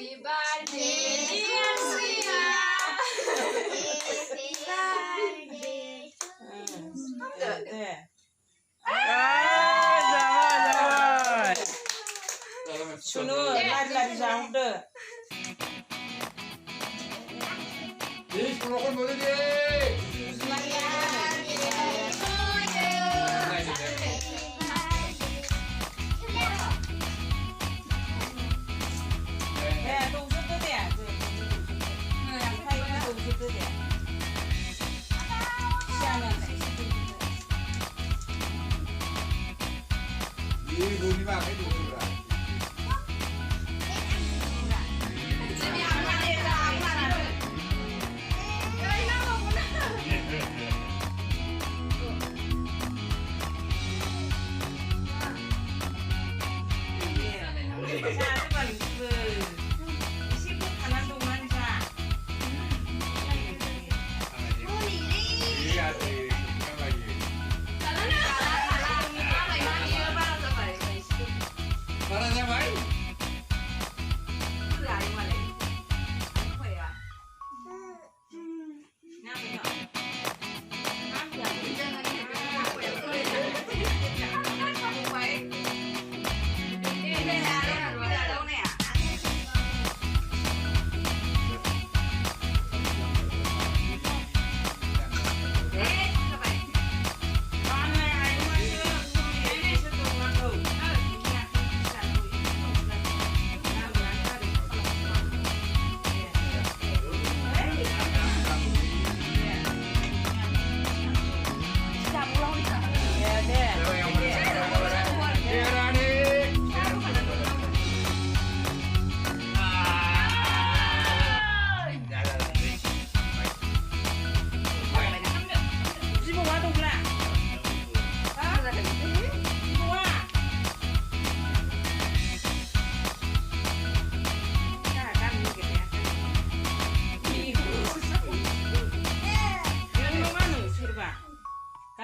Happy birthday, dear Sia. 네. 아, 잠깐만. Sunu lari-lari jauh. 이 손목을 모두 돼. Ya, tunggu situ deh. Yang kayak tunggu situ deh. Siapa nih? 이 몸이 막 해주는 거야. 자, 한번 가는 동안 자. 이 아들 건강하게. 바라냐 마이?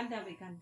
Kan tapi kan.